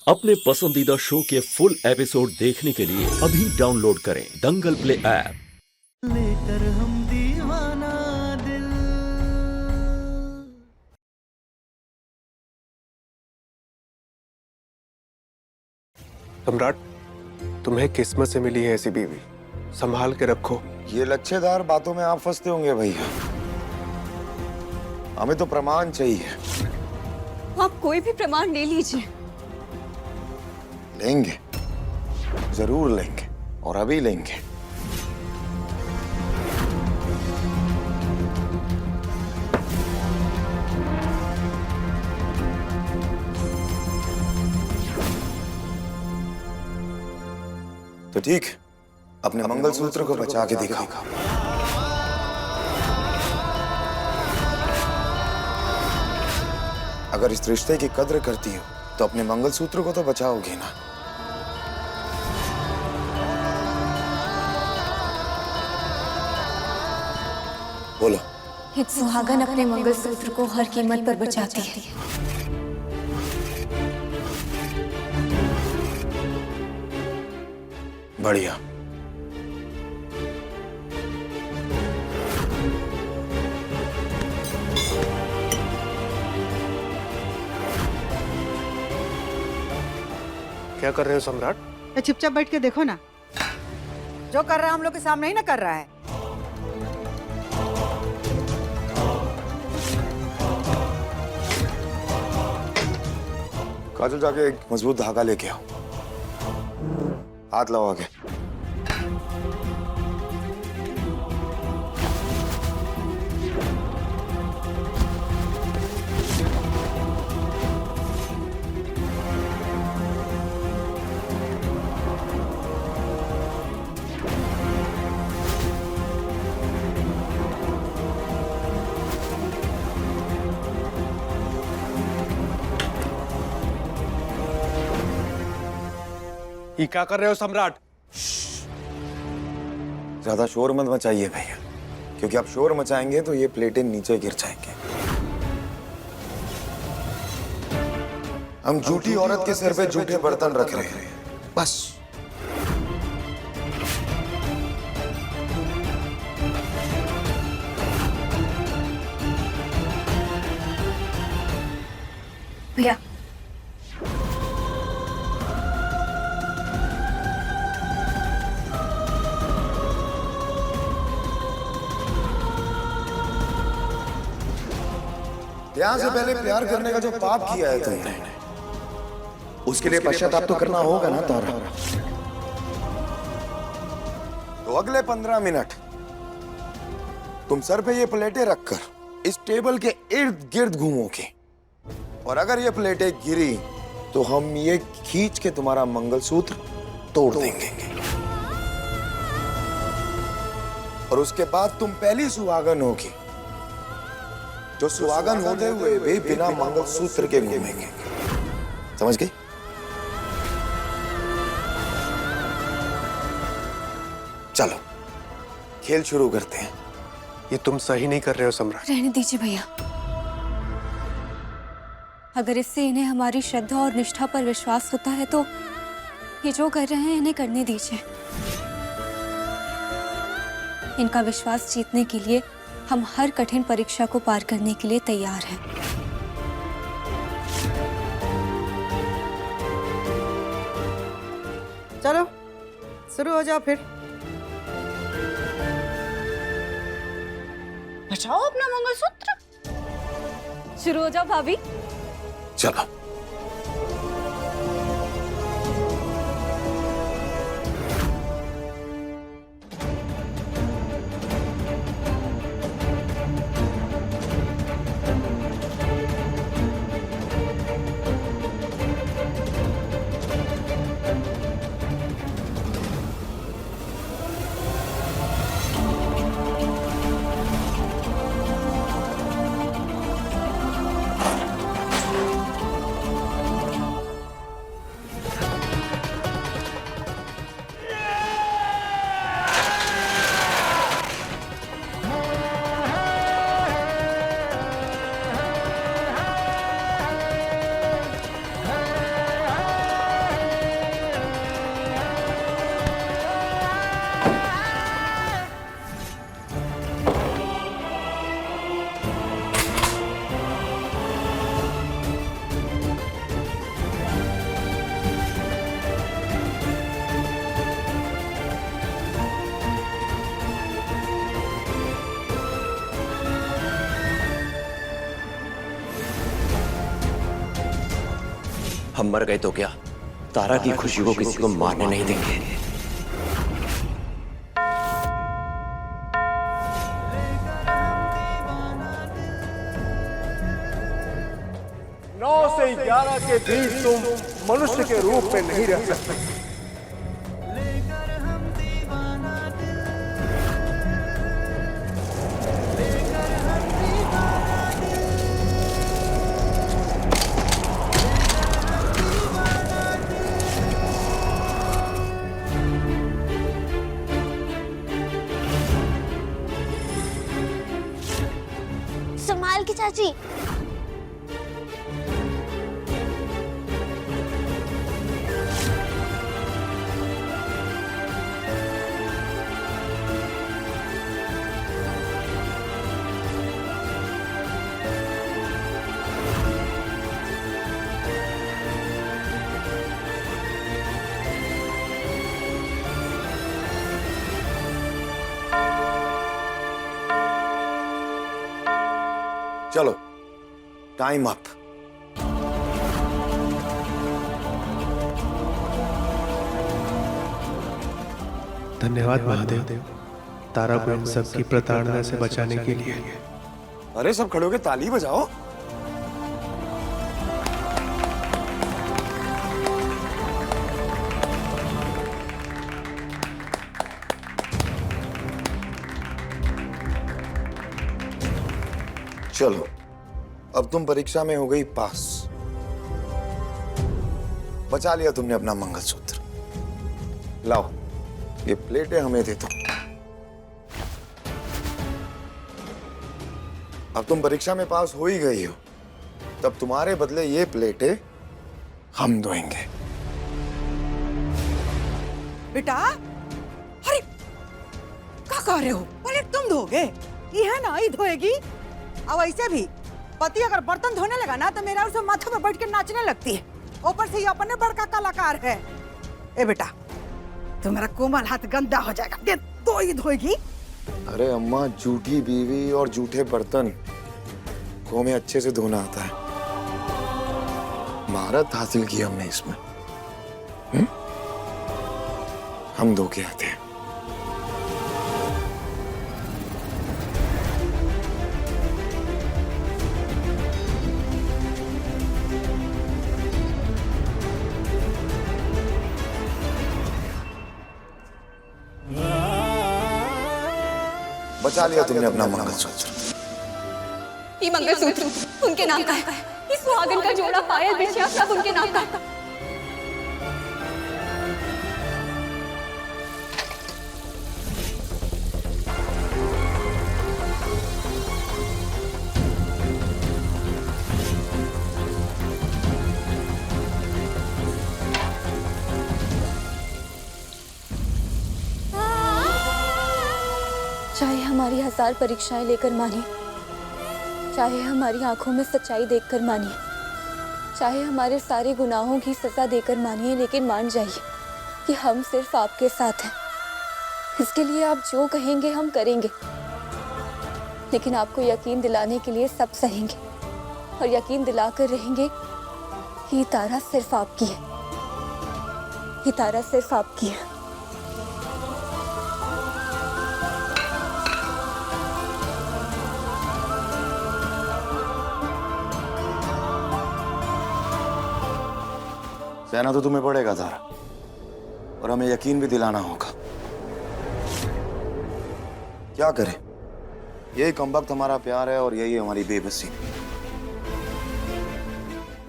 अपने पसंदीदा शो के फुल एपिसोड देखने के लिए अभी डाउनलोड करें दंगल प्ले ऐप। लेकर हम दीवाना दिल। सम्राट, तुम्हें किस्मत से मिली है ऐसी बीवी, संभाल के रखो। ये लच्छेदार बातों में आप फंसते होंगे भैया। हमें तो प्रमाण चाहिए। आप कोई भी प्रमाण ले लीजिए। लेंगे, जरूर लेंगे, और अभी लेंगे। तो ठीक, अपने मंगलसूत्र को बचा के दिखाओ। अगर इस रिश्ते की कद्र करती हो तो अपने मंगलसूत्र को तो बचाओगी ना। बोलो। एक सुहागन अपने मंगलसूत्र को हर कीमत पर बचाती है। बढ़िया। क्या कर रहे हो सम्राट? तो चुपचाप बैठ के देखो ना, जो कर रहा है हम लोग के सामने ही ना कर रहा है। काजल, जाके एक मजबूत धागा लेके आओ। हाथ लाओ आगे। ये क्या कर रहे हो सम्राट? ज्यादा शोर मत मचाइए भैया, क्योंकि आप शोर मचाएंगे तो ये प्लेटें नीचे गिर जाएंगे। हम झूठी औरत के सिर पे झूठे बर्तन रख रहे हैं, बस। भैया, त्याग से पहले प्यार करने का जो पाप किया है तुमने, उसके लिए पश्चाताप तो करना होगा ना तारा। तो अगले 15 मिनट तुम सर पे ये प्लेटें रखकर इस टेबल के इर्द गिर्द घूमोगे, और अगर ये प्लेटें गिरी तो हम ये खींच के तुम्हारा मंगलसूत्र तोड़ देंगे। और उसके बाद तुम पहली सुहागन होगी जो सुहागन होते हुए भी बिना मंगलसूत्र के घूमेंगे। समझ गई? चलो खेल शुरू करते हैं। ये तुम सही नहीं कर रहे हो सम्राट। रहने दीजिए भैया। अगर इससे इन्हें हमारी श्रद्धा और निष्ठा पर विश्वास होता है तो ये जो कर रहे हैं इन्हें करने दीजिए। इनका विश्वास जीतने के लिए हम हर कठिन परीक्षा को पार करने के लिए तैयार हैं। चलो शुरू हो जाओ फिर। बचाओ अपना मंगलसूत्र। शुरू हो जाओ भाभी। चलो। हम मर गए तो क्या, तारा की खुशी को किसी को मारने नहीं देंगे। से 11 के बीच तुम मनुष्य के रूप में नहीं रह सकते। संभाल के चाची। चलो, टाइम अप। धन्यवाद महादेव, तारा को इन सब की प्रताड़ना से बचाने के लिए। अरे सब खड़े होके ताली बजाओ। चलो, अब तुम परीक्षा में हो गई पास। बचा लिया तुमने अपना मंगलसूत्र। लाओ, ये प्लेटें हमें दे दो। अब तुम परीक्षा में पास हो ही गई हो, तब तुम्हारे बदले ये प्लेटें हम धोएंगे। बेटा, अरे क्या कर रहे हो? प्लेट तुम धोगे? ये है ना, ही धोएगी। अब ऐसे भी पति अगर बर्तन धोने लगा ना तो मेरा उसे माथे पे बैठ के नाचने लगती है। ऊपर से ये अपने बड़का कलाकार है। ए बेटा, तुम्हारा कोमल हाथ गंदा हो जाएगा। दे दो, ही धोएगी। अरे अम्मा, झूठी बीवी और झूठे बर्तन को हमें अच्छे से धोना आता है। महारत हासिल की हमने इसमें। हम धो के आते हैं। बचा लिया तुमने अपना मंगलसूत्र। ये मंगलसूत्र उनके नाम का है। इस सुहागन का जोड़ा, पायल, बिछिया सब उनके नाम का है। चाहे हमारी 1000 परीक्षाएं लेकर मानिए, चाहे हमारी आंखों में सच्चाई देखकर मानिए, चाहे हमारे सारे गुनाहों की सजा देकर मानिए, लेकिन मान जाइए कि हम सिर्फ आपके साथ हैं। इसके लिए आप जो कहेंगे हम करेंगे, लेकिन आपको यकीन दिलाने के लिए सब सहेंगे और यकीन दिलाकर रहेंगे कि ये तारा सिर्फ आपकी है। ये तारा सिर्फ आपकी है। सहना तो तुम्हें पड़ेगा तारा, और हमें यकीन भी दिलाना होगा। क्या करें, यही कमबख्त हमारा प्यार है और यही हमारी बेबसी।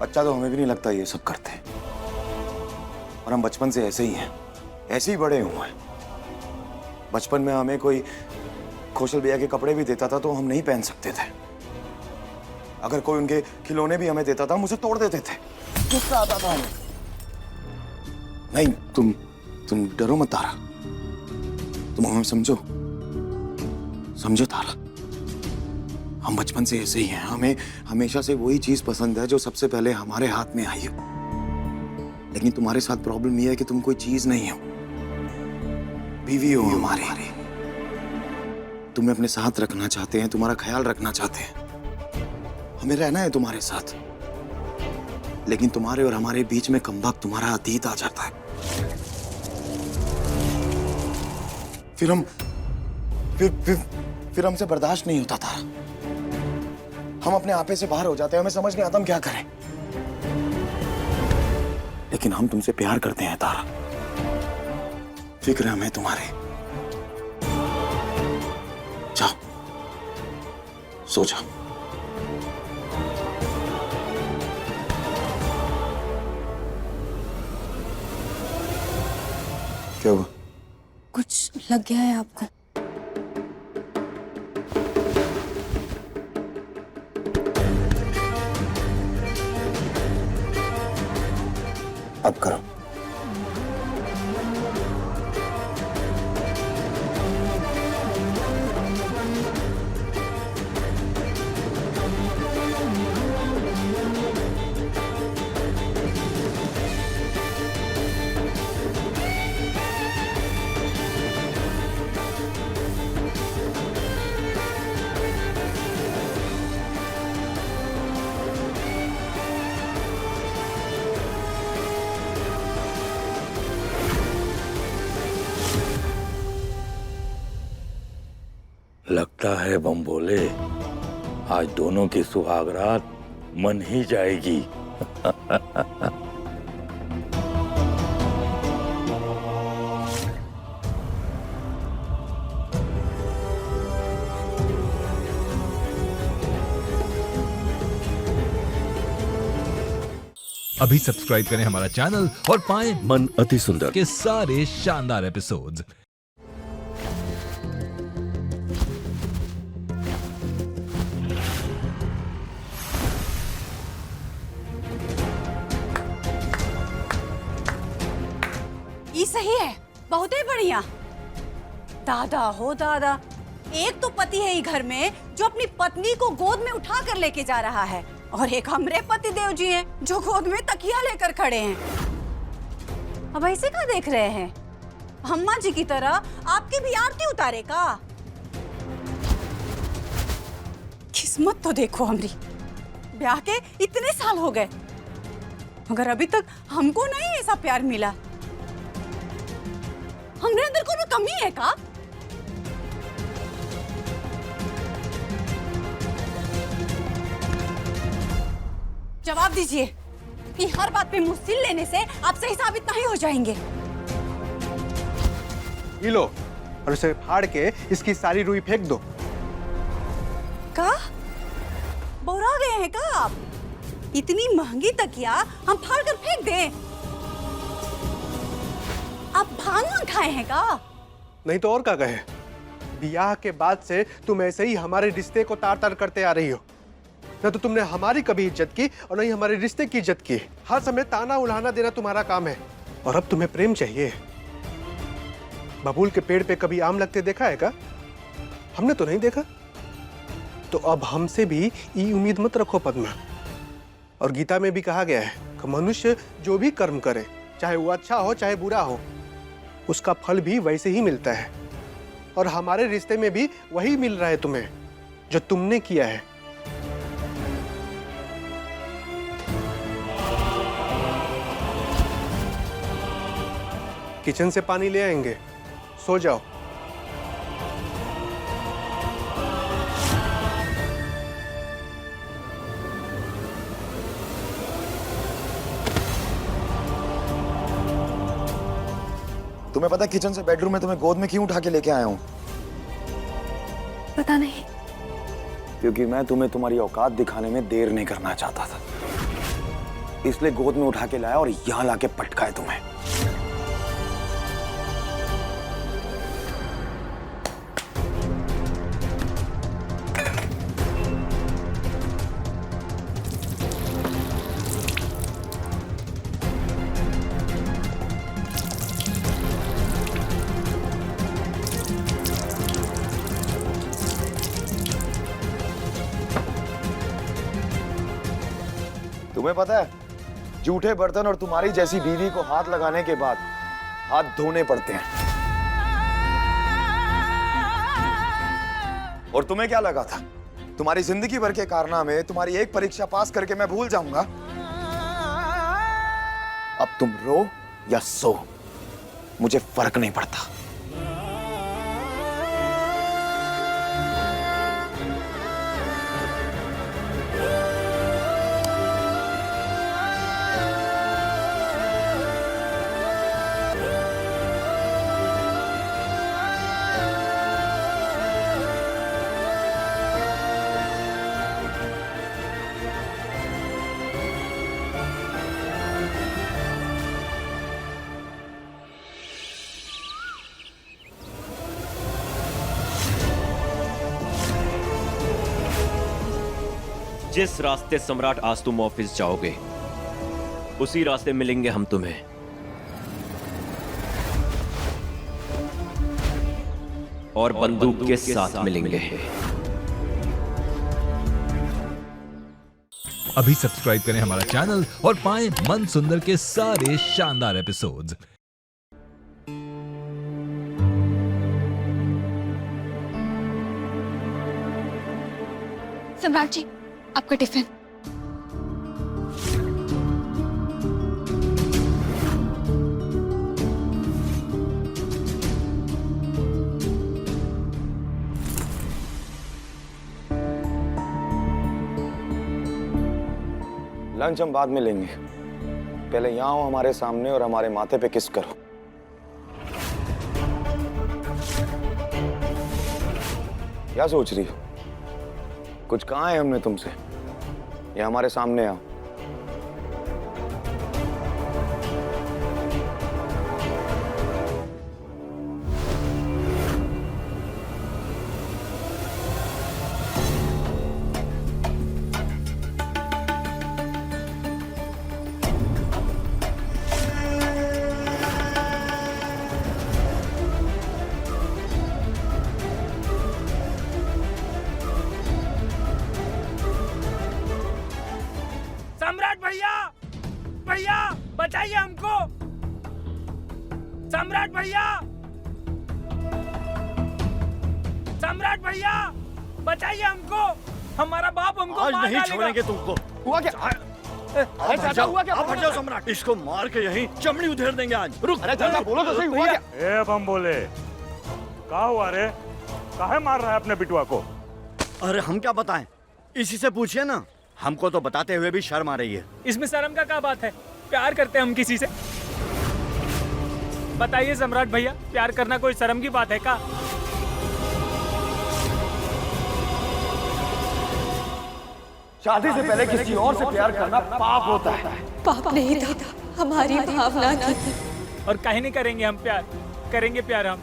अच्छा तो हमें भी नहीं लगता ये सब करते, और हम बचपन से ऐसे ही हैं, ऐसे ही बड़े हुए हैं। बचपन में हमें कोई कौशल भैया के कपड़े भी देता था तो हम नहीं पहन सकते थे। अगर कोई उनके खिलौने भी हमें देता था, मुझे तोड़ देते थे। गुस्सा आता था हमें। नहीं, तुम डरो मत तारा, तुम हमें समझो तारा। हम बचपन से ऐसे ही हैं। हमें हमेशा से वही चीज पसंद है जो सबसे पहले हमारे हाथ में आई हो। लेकिन तुम्हारे साथ प्रॉब्लम यह है कि तुम कोई चीज नहीं हो, बीवी हो हमारी। तुम्हें अपने साथ रखना चाहते हैं, तुम्हारा ख्याल रखना चाहते हैं। हमें रहना है तुम्हारे साथ। लेकिन तुम्हारे और हमारे बीच में कमबख्त तुम्हारा अतीत आ जाता है। फिर हमसे बर्दाश्त नहीं होता तारा। हम अपने आपे से बाहर हो जाते हैं, हमें समझ नहीं आता हम क्या करें। लेकिन हम तुमसे प्यार करते हैं तारा, फिक्र है हमें तुम्हारे। जाओ सो जाओ। क्या हुआ? कुछ लग गया है आपको? अब करो। लगता है बम बोले आज दोनों की सुहागरात मन ही जाएगी। अभी सब्सक्राइब करें हमारा चैनल और पाएं मन अति सुंदर के सारे शानदार एपिसोड्स। ये सही है, बहुत ही बढ़िया। दादा हो दादा, एक तो पति है ये घर में जो अपनी पत्नी को गोद में उठा कर लेके जा रहा है, और एक हमरे पति देव जी हैं जो गोद में तकिया लेकर खड़े हैं। अब ऐसे क्या देख रहे हैं? अम्मा जी की तरह आपकी भी आरती उतारे का? किस्मत तो देखो हमरी, ब्याह के इतने साल हो गए मगर अभी तक हमको नहीं ऐसा प्यार मिला। हमरे अंदर कोई कमी है का? जवाब दीजिए कि हर बात पे मुंह सिल लेने से आप सही साबित नहीं हो जाएंगे। ये लो और उसे फाड़ के इसकी सारी रुई फेंक दो। का? बौरा गए हैं का आप? इतनी महंगी तकिया हम फाड़ कर फेंक दें? आप भांग खाए हैं का? नहीं तो और क्या कहे। ब्याह के बाद से तुम ऐसे ही हमारे रिश्ते को तार तार करते आ रही हो। न तो तुमने हमारी कभी इज्जत की और न ही हमारे रिश्ते की इज्जत की। हर समय ताना उल्हाना देना तुम्हारा काम है, और अब तुम्हें प्रेम चाहिए। बबूल के पेड़ पे कभी आम लगते देखा है का? हमने तो नहीं देखा। तो अब हमसे भी ये उम्मीद मत रखो पद्मा। और गीता में भी कहा गया है कि मनुष्य जो भी कर्म करे, चाहे वो अच्छा हो चाहे बुरा हो, उसका फल भी वैसे ही मिलता है। और हमारे रिश्ते में भी वही मिल रहा है तुम्हें जो तुमने किया है। किचन से पानी ले आएंगे, सो जाओ। तुम्हें पता है किचन से बेडरूम में तुम्हें गोद में क्यों उठा के लेके आया हूं? पता नहीं। क्योंकि मैं तुम्हें तुम्हारी औकात दिखाने में देर नहीं करना चाहता था, इसलिए गोद में उठा के लाया और यहां लाके पटकाए तुम्हें। तुम्हें पता है, जूठे बर्तन और तुम्हारी जैसी बीवी को हाथ लगाने के बाद हाथ धोने पड़ते हैं। और तुम्हें क्या लगा था तुम्हारी जिंदगी भर के कारनामे, तुम्हारी एक परीक्षा पास करके मैं भूल जाऊंगा? अब तुम रो या सो, मुझे फर्क नहीं पड़ता। जिस रास्ते सम्राट आज तुम ऑफिस जाओगे, उसी रास्ते मिलेंगे हम तुम्हें। और बंदूक के साथ मिलेंगे। अभी सब्सक्राइब करें हमारा चैनल और पाएं मन सुंदर के सारे शानदार एपिसोड्स। सम्राट जी, आपका टिफिन। लंच हम बाद में लेंगे, पहले यहाँ आओ हमारे सामने और हमारे माथे पे किस करो। क्या सोच रही हो? कुछ कहा है हमने तुमसे? ये हमारे सामने आओ। सम्राट भैया, भैया बचाइए हमको। सम्राट भैया, सम्राट भैया बचाइए हमको। हमारा बाप हमको आज मार नहीं डालेगा। छोड़ेंगे तुमको। हुआ क्या? चाचा हुआ क्या? आप हट जाओ सम्राट, इसको मार के यहीं चमड़ी उधेड़ देंगे आज। रुक। अरे चाचा बोलो तो सही, हुआ क्या? ए बम बोले, क्या हुआ रे? काहे मार रहा है अपने बिटुआ को? अरे हम क्या बताएं, इसी से पूछिए ना। हमको तो बताते हुए भी शर्म आ रही है। इसमें शर्म का क्या बात है? प्यार करते हैं हम किसी से। बताइए सम्राट भैया, प्यार करना कोई शर्म की बात है क्या? शादी से पहले किसी और से प्यार करना पाप होता है। पाप नहीं था, हमारी भावना थी। और काहे नहीं करेंगे हम प्यार? करेंगे प्यार हम।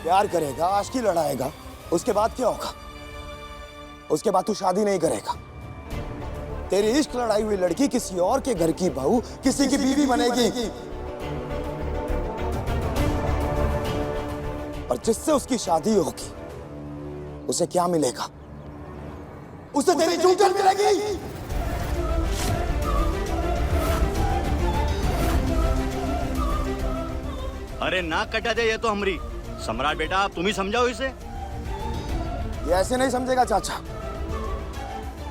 प्यार करेगा, आशिकी लड़ाएगा, उसके बाद क्या होगा? उसके बाद तू शादी नहीं करेगा। तेरी इश्क लड़ाई हुई लड़की किसी और के घर की बहू, किसी की बीवी बनेगी। और जिससे उसकी शादी होगी, उसे क्या मिलेगा? उसे तेरी चूचल मिलेगी। अरे ना कटा दे ये तो हमारी। सम्राट बेटा, आप तुम ही समझाओ इसे। ये ऐसे नहीं समझेगा चाचा,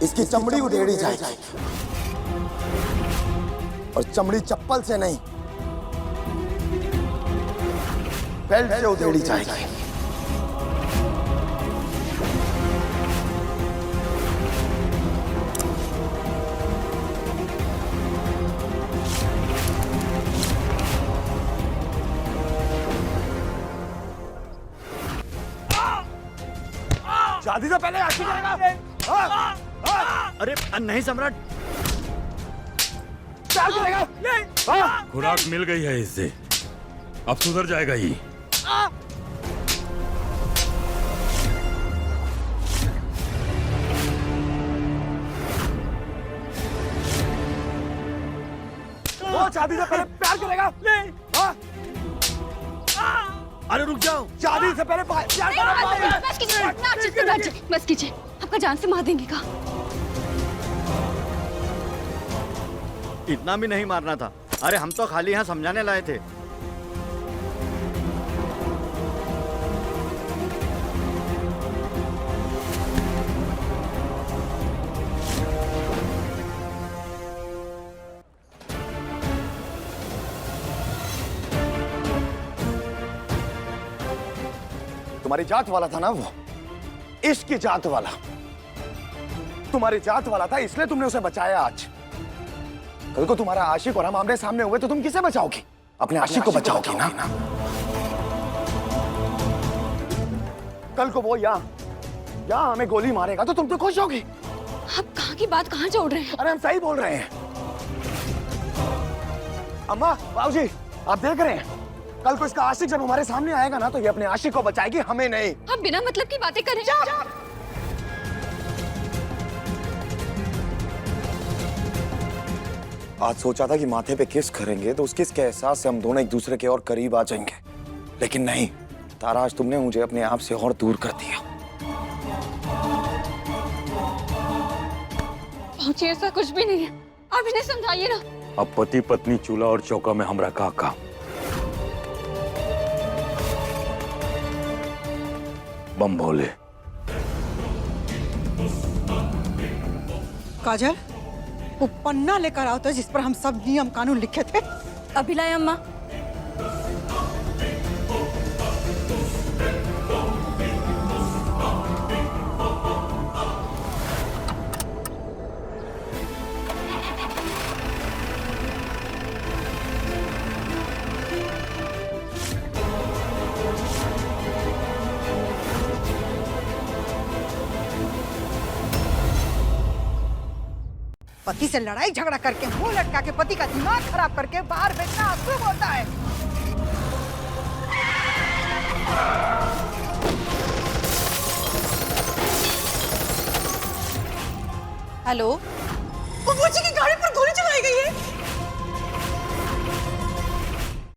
इसकी चमड़ी उधेड़ी जाएगी। और चमड़ी चप्पल से नहीं, बेल्ट से उधेड़ी जाएगी। शादी से पहले आशिकी करेगा? अरे नहीं सम्राट, प्यार करेगा? खुराक मिल गई है इससे, अब सुधर जाएगा ही। वो शादी से पहले प्यार करेगा? नहीं। अरे रुक जाओ। शादी से पहले प्यार करेगा? बस कीजिए, आपका जान से मार देंगे का। इतना भी नहीं मारना था। अरे हम तो खाली यहाँ समझाने लाए थे। तुम्हारी जात वाला था ना वो, इश्क की जात वाला। तुम्हारी जात वाला था इसलिए तुमने उसे बचाया। आज कल को तुम्हारा आशिक और हम आमने सामने हुए तो तुम किसे बचाओगी? अपने आशिक को बचाओगी ना। कल को वो यहाँ हमें गोली मारेगा तो तुम तो खुश होगी। आप कहाँ की बात कहाँ जोड़ रहे हैं? अरे हम सही बोल रहे हैं। अम्मा, बाबूजी, आप देख रहे हैं, कल को इसका आशिक जब हमारे सामने आएगा ना तो ये अपने आशिक को बचाएगी, हमें नहीं। आप बिना मतलब की बातें कर रहे हैं। आज सोचा था कि माथे पे किस करेंगे तो उस किस के एहसास से हम दोनों एक दूसरे के और करीब आ जाएंगे, लेकिन नहीं तारा, आज तुमने मुझे अपने आप से और दूर कर दिया। पहुंचे, ऐसा कुछ भी नहीं है, आप इन्हें समझाइए ना। अब पति पत्नी चूल्हा और चौका में हमरा काका। बम भोले। काजल, वो पन्ना लेकर आओ तो जिस पर हम सब नियम कानून लिखे थे। अभी लाए अम्मा। पति से लड़ाई झगड़ा करके मुंह लटका के पति का दिमाग खराब करके बाहर भेजना अशुभ होता है। हेलो, बुबू जी की गाड़ी पर गोली चलाई गई है।